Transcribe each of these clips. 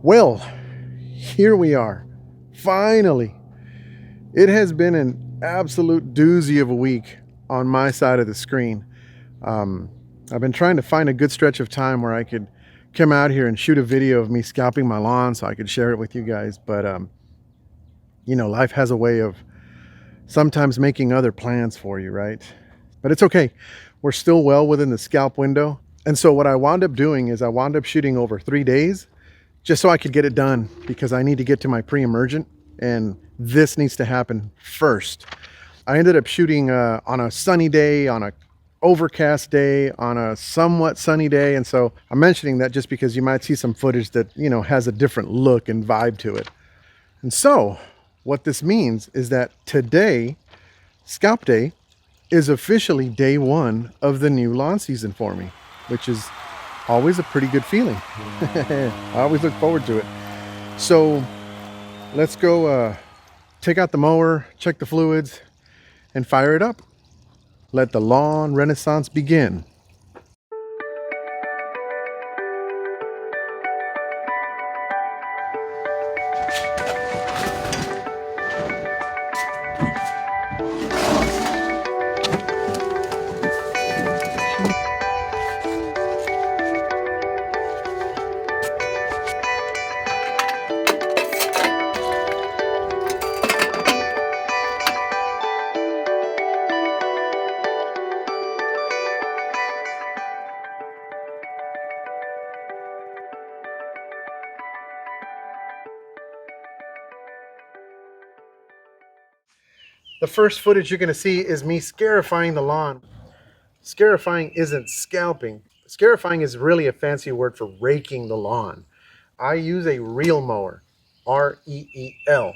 Well, here we are. Finally. It has been an absolute doozy of a week on my side of the screen. I've been trying to find a good stretch of time where I could come out here and shoot a video of me scalping my lawn so I could share it with you guys. But, life has a way of sometimes making other plans for you, right? But it's okay. We're still well within the scalp window. And so what I wound up doing is I wound up shooting over 3 days just so I could get it done because I need to get to my pre-emergent and this needs to happen first. I ended up shooting on a sunny day, on a overcast day, on a somewhat sunny day. And so I'm mentioning that just because you might see some footage that, has a different look and vibe to it. And so what this means is that today, Scalp Day, is officially day one of the new lawn season for me, which is always a pretty good feeling. I always look forward to it. So let's go take out the mower, check the fluids, and fire it up. Let the lawn renaissance begin. The first footage you're going to see is me scarifying the lawn. Scarifying isn't scalping. Scarifying is really a fancy word for raking the lawn. I use a reel mower, R-E-E-L.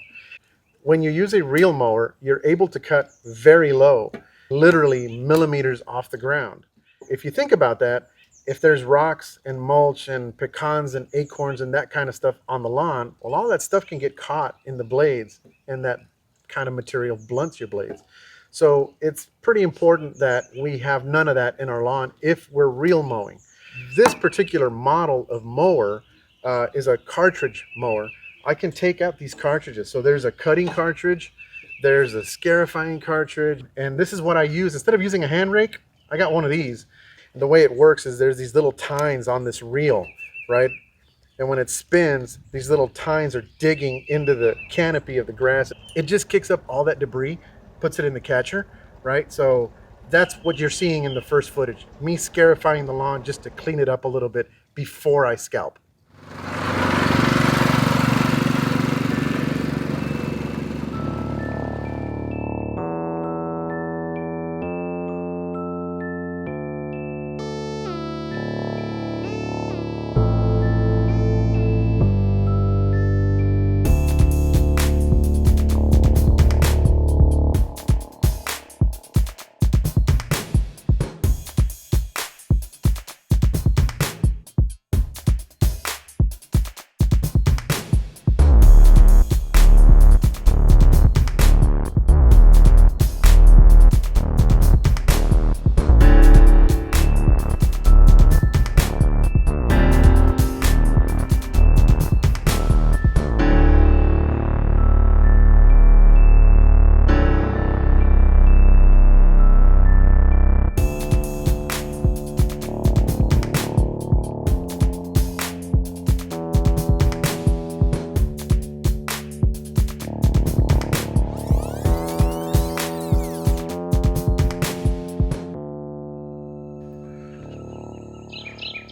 When you use a reel mower, you're able to cut very low, literally millimeters off the ground. If you think about that, if there's rocks and mulch and pecans and acorns and that kind of stuff on the lawn, well, all that stuff can get caught in the blades, and that kind of material blunts your blades. So it's pretty important that we have none of that in our lawn if we're reel mowing. This particular model of mower is a cartridge mower. I can take out these cartridges. So there's a cutting cartridge, there's a scarifying cartridge, and this is what I use. Instead of using a hand rake, I got one of these. And the way it works is there's these little tines on this reel, right? And when it spins, these little tines are digging into the canopy of the grass. It just kicks up all that debris, puts it in the catcher, right? So that's what you're seeing in the first footage. Me scarifying the lawn just to clean it up a little bit before I scalp.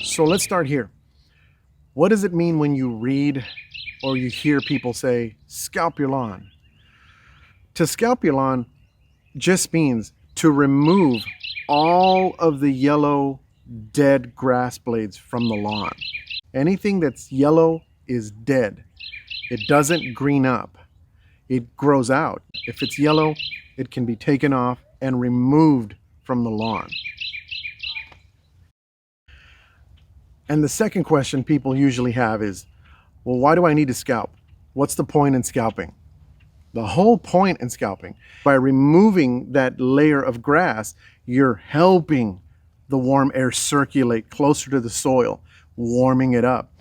So let's start here. What does it mean when you read or you hear people say, scalp your lawn? To scalp your lawn just means to remove all of the yellow, dead grass blades from the lawn. Anything that's yellow is dead. It doesn't green up. It grows out. If it's yellow, it can be taken off and removed from the lawn. And the second question people usually have is, well, why do I need to scalp? What's the point in scalping? The whole point in scalping, by removing that layer of grass, you're helping the warm air circulate closer to the soil, warming it up.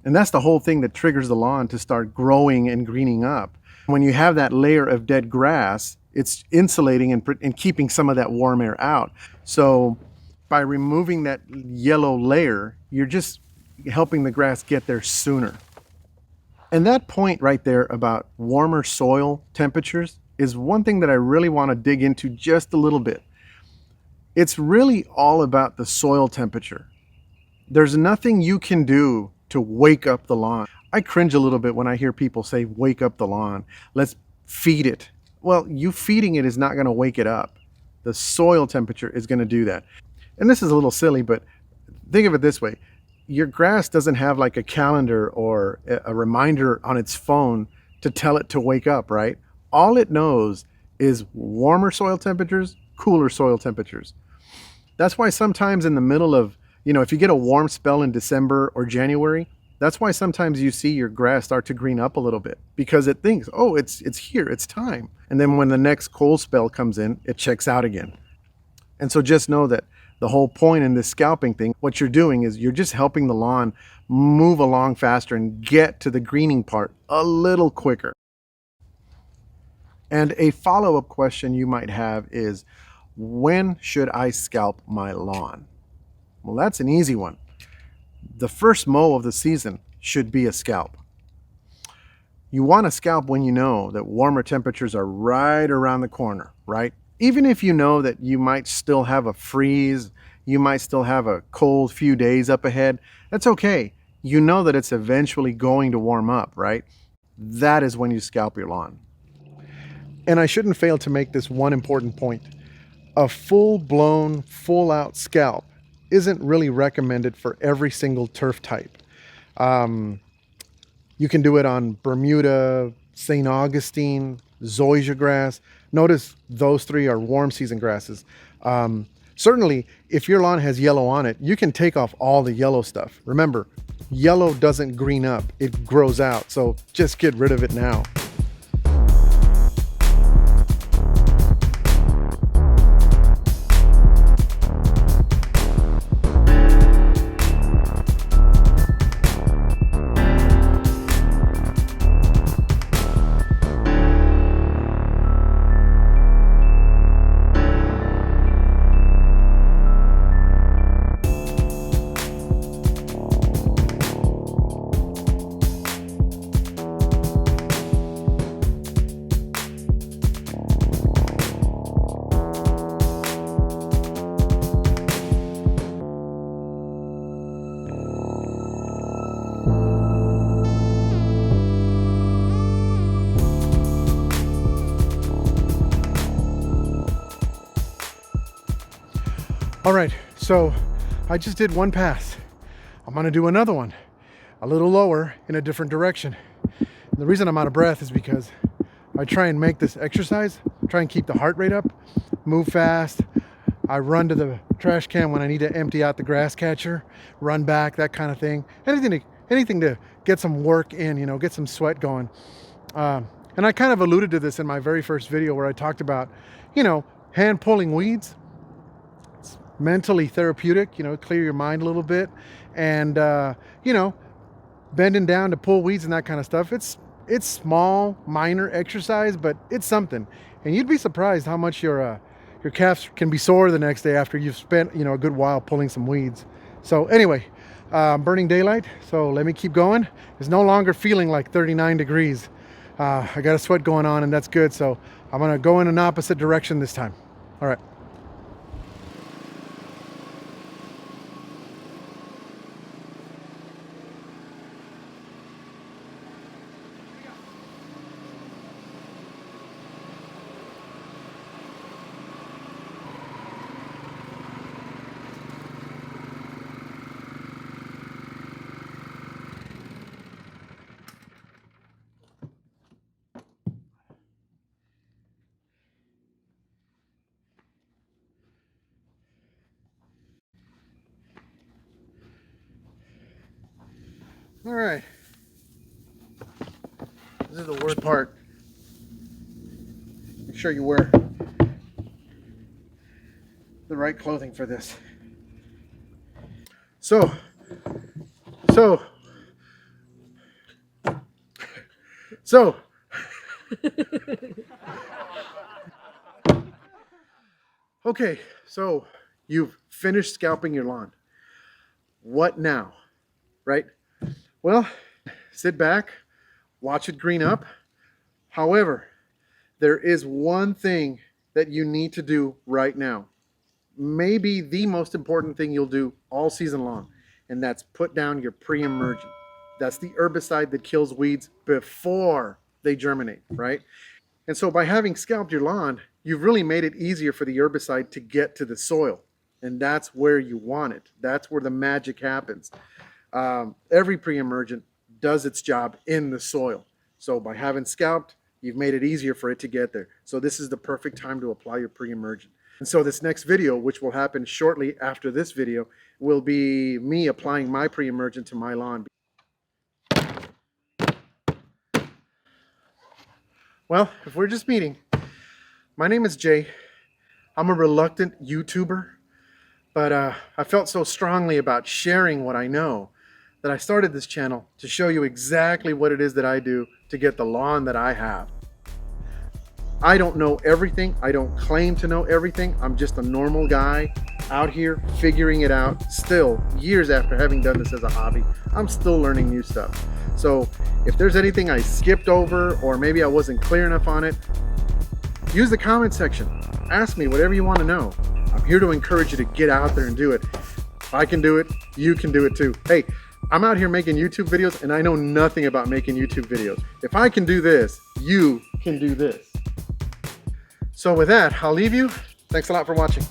And that's the whole thing that triggers the lawn to start growing and greening up. When you have that layer of dead grass, it's insulating and keeping some of that warm air out. So by removing that yellow layer, you're just helping the grass get there sooner. And that point right there about warmer soil temperatures is one thing that I really want to dig into just a little bit. It's really all about the soil temperature. There's nothing you can do to wake up the lawn. I cringe a little bit when I hear people say, wake up the lawn. Let's feed it. Well, you feeding it is not going to wake it up. The soil temperature is going to do that. And this is a little silly, but think of it this way. Your grass doesn't have like a calendar or a reminder on its phone to tell it to wake up, right? All it knows is warmer soil temperatures, cooler soil temperatures. That's why sometimes in the middle of, if you get a warm spell in December or January, that's why sometimes you see your grass start to green up a little bit, because it thinks, oh, it's here, it's time. And then when the next cold spell comes in, it checks out again. And so just know that the whole point in this scalping thing, what you're doing is you're just helping the lawn move along faster and get to the greening part a little quicker. And a follow-up question you might have is, when should I scalp my lawn? Well, that's an easy one. The first mow of the season should be a scalp. You want to scalp when you know that warmer temperatures are right around the corner, right? Even if you know that you might still have a freeze, you might still have a cold few days up ahead, that's okay. You know that it's eventually going to warm up, right? That is when you scalp your lawn. And I shouldn't fail to make this one important point. A full-blown, full-out scalp isn't really recommended for every single turf type. You can do it on Bermuda, St. Augustine, zoysia grass. Notice those three are warm season grasses. Certainly, if your lawn has yellow on it, you can take off all the yellow stuff. Remember, yellow doesn't green up, it grows out. So just get rid of it now. All right, so I just did one pass. I'm gonna do another one, a little lower in a different direction. And the reason I'm out of breath is because I try and make this exercise, try and keep the heart rate up, move fast. I run to the trash can when I need to empty out the grass catcher, run back, that kind of thing. Anything to get some work in, get some sweat going. And I kind of alluded to this in my very first video where I talked about, hand pulling weeds. It's mentally therapeutic, clear your mind a little bit. And, bending down to pull weeds and that kind of stuff. It's small, minor exercise, but it's something. And you'd be surprised how much your calves can be sore the next day after you've spent, a good while pulling some weeds. So anyway, burning daylight. So let me keep going. It's no longer feeling like 39 degrees. I got a sweat going on and that's good. So I'm going to go in an opposite direction this time. All right. All right, this is the worst part. Make sure you wear the right clothing for this. So So, okay, so you've finished scalping your lawn. What now, right? Well, sit back, watch it green up. However, there is one thing that you need to do right now. Maybe the most important thing you'll do all season long, and that's put down your pre-emergent. That's the herbicide that kills weeds before they germinate, right? And so by having scalped your lawn, you've really made it easier for the herbicide to get to the soil. And that's where you want it. That's where the magic happens. Every pre-emergent does its job in the soil. So by having scalped, you've made it easier for it to get there. So this is the perfect time to apply your pre-emergent. And so this next video, which will happen shortly after this video, will be me applying my pre-emergent to my lawn. Well, if we're just meeting, my name is Jay. I'm a reluctant YouTuber, but I felt so strongly about sharing what I know that I started this channel to show you exactly what it is that I do to get the lawn that I have. I don't know everything. I don't claim to know everything. I'm just a normal guy out here figuring it out still, years after having done this as a hobby. I'm still learning new stuff. So if there's anything I skipped over or maybe I wasn't clear enough on it, use the comment section. Ask me whatever you want to know. I'm here to encourage you to get out there and do it. If I can do it, you can do it too. Hey, I'm out here making YouTube videos and I know nothing about making YouTube videos. If I can do this, you can do this. So with that, I'll leave you. Thanks a lot for watching.